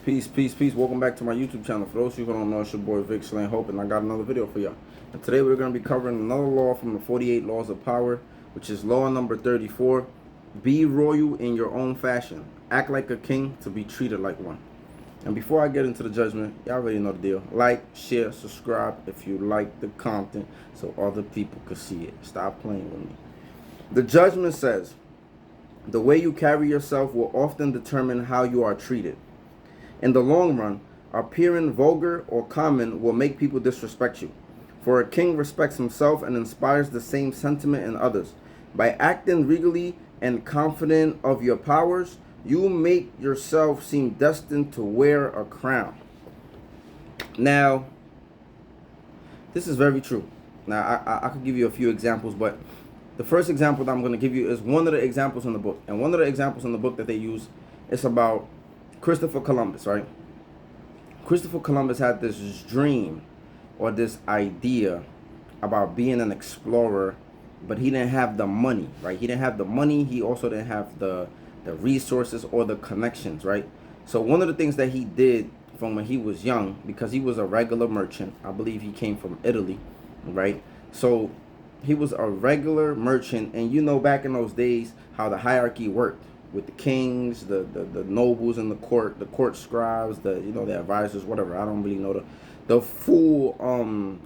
Peace, peace, peace. Welcome back to my YouTube channel. For those of you who don't know, it's your boy Vic Slaying Hope, and I got another video for y'all. And today we're going to be covering another law from the 48 Laws of Power, which is law number 34. Be royal in your own fashion. Act like a king to be treated like one. And before I get into the judgment, y'all already know the deal. Like, share, subscribe if you like the content so other people could see it. Stop playing with me. The judgment says, the way you carry yourself will often determine how you are treated. In the long run, appearing vulgar or common will make people disrespect you. For a king respects himself and inspires the same sentiment in others. By acting regally and confident of your powers, you make yourself seem destined to wear a crown. Now, this is very true. Now, I could give you a few examples, but the first example that I'm going to give you is one of the examples in the book. And one of the examples in the book that they use is about Christopher Columbus, right? Christopher Columbus had this dream or this idea about being an explorer, but he didn't have the money, right? He didn't have the money. He also didn't have the resources or the connections, right? So one of the things that he did from when he was young, because he was a regular merchant, I believe he came from Italy, right? So he was a regular merchant, and you know back in those days how the hierarchy worked with the kings, the nobles in the court scribes, the advisors, whatever. I don't really know the full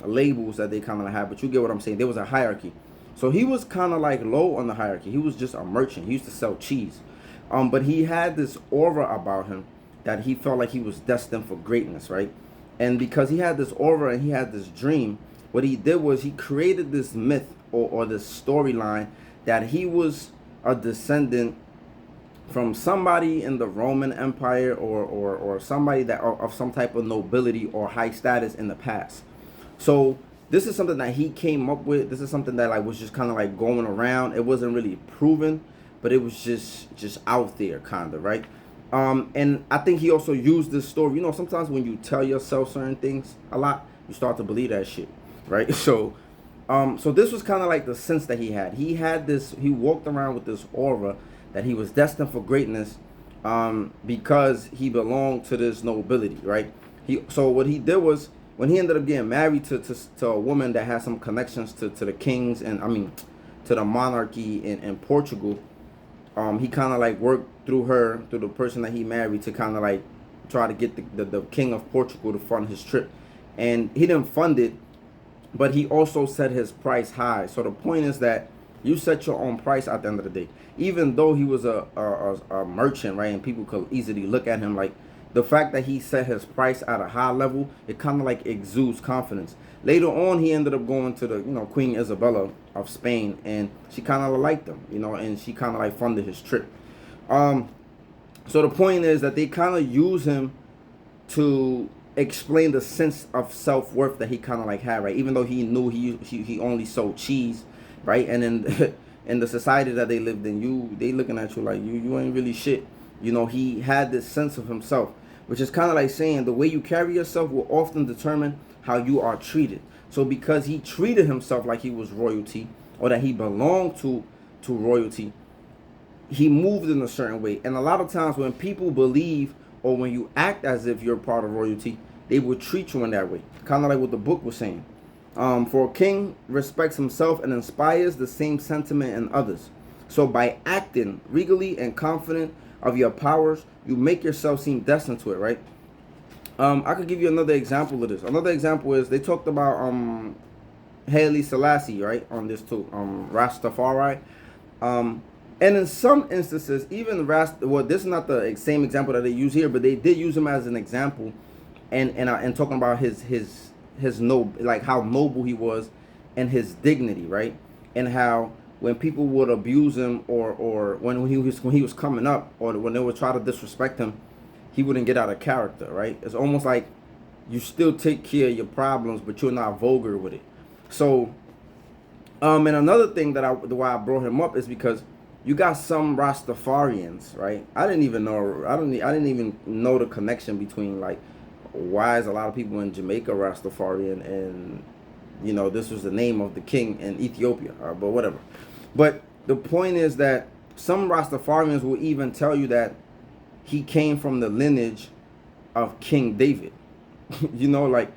labels that they kind of have, but you get what I'm saying. There was a hierarchy. So he was kind of like low on the hierarchy. He was just a merchant. He used to sell cheese. But he had this aura about him that he felt like he was destined for greatness, right? And because he had this aura and he had this dream, what he did was he created this myth or this storyline that he was a descendant from somebody in the Roman Empire or somebody that of some type of nobility or high status in the past. So this is something that he came up with. This is something that like was just kind of like going around. It wasn't really proven, but it was just out there kind of, right? And I think he also used this story. You know, sometimes when you tell yourself certain things a lot, you start to believe that shit, right? So this was kind of like the sense that he had. He had this, he walked around with this aura that he was destined for greatness because he belonged to this nobility, right? So what he did was, when he ended up getting married to a woman that had some connections to the kings and to the monarchy in Portugal, he kind of like worked through the person that he married to kind of like try to get the king of Portugal to fund his trip. And he didn't fund it, but he also set his price high. So the point is that you set your own price at the end of the day. Even though he was a merchant, right, and people could easily look at him, like the fact that he set his price at a high level, it kind of like exudes confidence. Later on, he ended up going to the Queen Isabella of Spain, and she kind of liked him, and she kind of like funded his trip. So the point is that they kind of use him to explain the sense of self-worth that he kind of like had, right? Even though he knew he only sold cheese, right? And then in the society that they lived in, they looking at you like you ain't really shit. He had this sense of himself, which is kind of like saying the way you carry yourself will often determine how you are treated. So because he treated himself like he was royalty, or that he belonged to royalty, he moved in a certain way. And a lot of times when people believe, or when you act as if you're part of royalty, they will treat you in that way. Kind of like what the book was saying. For a king respects himself and inspires the same sentiment in others. So by acting regally and confident of your powers, you make yourself seem destined to it, right? I could give you another example of this. Another example is they talked about Haile Selassie, right, on this too, Rastafari. And in some instances, even this is not the same example that they use here, but they did use him as an example, and talking about his like how noble he was and his dignity, right? And how when people would abuse him or when he was coming up, or when they would try to disrespect him, he wouldn't get out of character, right? It's almost like you still take care of your problems, but you're not vulgar with it. So and another thing why I brought him up is because you got some Rastafarians, right? I didn't even know the connection between, like, why is a lot of people in Jamaica Rastafarian, and this was the name of the king in Ethiopia, but whatever. But the point is that some Rastafarians will even tell you that he came from the lineage of King David. You know, like,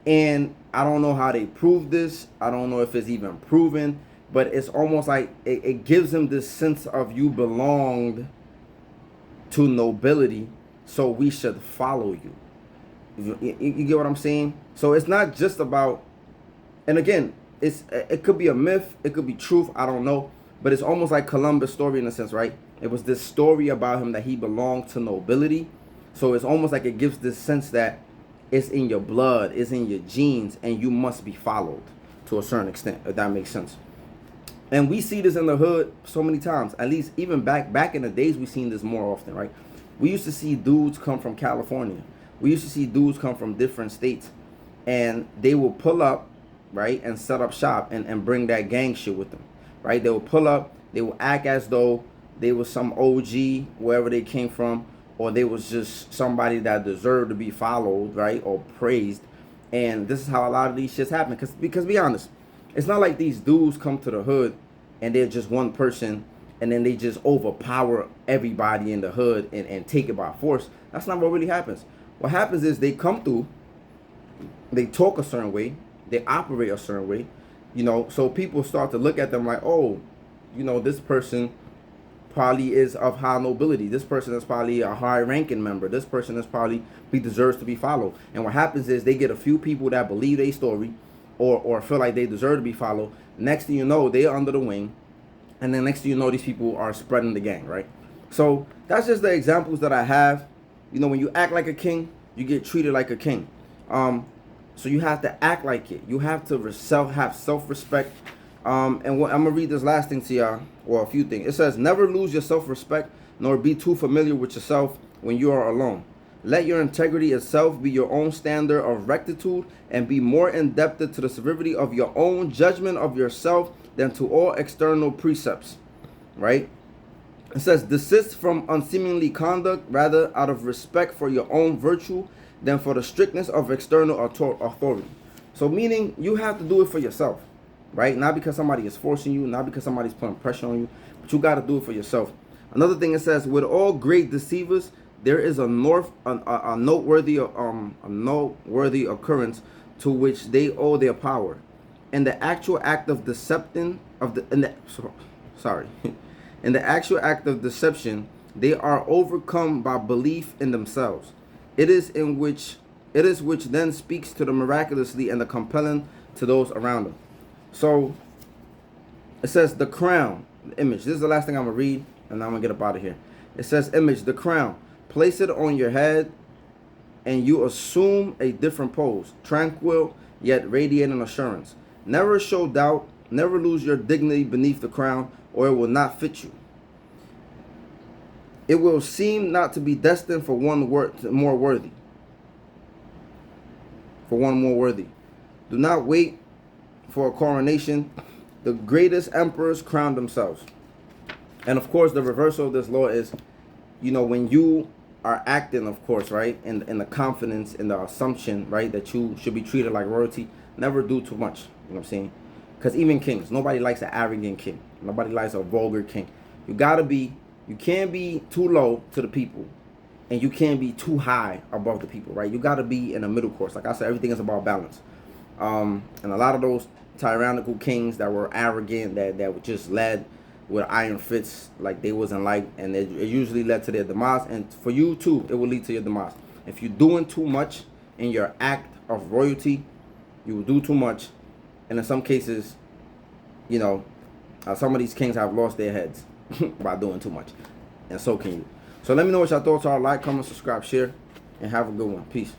and I don't know how they prove this. I don't know if it's even proven, but it's almost like it gives him this sense of you belonged to nobility, so we should follow you. You get what I'm saying? So it's not just about, and again, it could be a myth, it could be truth, I don't know, but it's almost like Columbus' story in a sense, right? It was this story about him that he belonged to nobility. So it's almost like it gives this sense that it's in your blood, it's in your genes, and you must be followed to a certain extent, if that makes sense. And we see this in the hood so many times. At least even back in the days, we seen this more often, right? We used to see dudes come from California. We used to see dudes come from different states, and they will pull up, right, and set up shop and bring that gang shit with them, right? They will pull up, they will act as though they was some OG wherever they came from, or they was just somebody that deserved to be followed, right, or praised. And this is how a lot of these shits happen. Because be honest, it's not like these dudes come to the hood and they're just one person and then they just overpower everybody in the hood and take it by force. That's not what really happens. What happens is they come through, they talk a certain way, they operate a certain way, you know, so people start to look at them like, oh, you know, this person probably is of high nobility. This person is probably a high ranking member. This person is probably deserves to be followed. And what happens is they get a few people that believe their story or feel like they deserve to be followed. Next thing you know, they're under the wing. And then next thing you know, these people are spreading the gang, right? So that's just the examples that I have. You know, when you act like a king, you get treated like a king. So you have to act like it. You have to have self-respect. And I'm gonna read this last thing to y'all, or a few things. It says, never lose your self-respect, nor be too familiar with yourself when you are alone. Let your integrity itself be your own standard of rectitude, and be more indebted to the severity of your own judgment of yourself than to all external precepts. Right? It says, desist from unseemly conduct, rather out of respect for your own virtue than for the strictness of external authority. So meaning you have to do it for yourself, right? Not because somebody is forcing you, not because somebody's putting pressure on you, but you got to do it for yourself. Another thing it says, with all great deceivers, there is a noteworthy occurrence to which they owe their power. And the actual act of deception in the actual act of deception, they are overcome by belief in themselves. It is which then speaks to the miraculously and the compelling to those around them. So it says the crown, the image. This is the last thing I'm gonna read, and I'm gonna get up out of here. It says image, the crown. Place it on your head, and you assume a different pose, tranquil yet radiating assurance. Never show doubt. Never lose your dignity beneath the crown, or it will not fit you. It will seem not to be destined for one more worthy. Do not wait for a coronation. The greatest emperors crown themselves. And of course, the reversal of this law is, you know, when you are acting, of course, right, in the confidence, in the assumption, right, that you should be treated like royalty, never do too much. You know what I'm saying? Because even kings, nobody likes an arrogant king. Nobody likes a vulgar king. You can't be too low to the people, and you can't be too high above the people, right? You got to be in a middle course. Like I said, everything is about balance. And a lot of those tyrannical kings that were arrogant, that just led with iron fists, like they wasn't like, and it usually led to their demise. And for you too, it will lead to your demise. If you're doing too much in your act of royalty, you will do too much. And in some cases, you know, some of these kings have lost their heads by doing too much. And so can you. So let me know what your thoughts are. Like, comment, subscribe, share, and have a good one. Peace.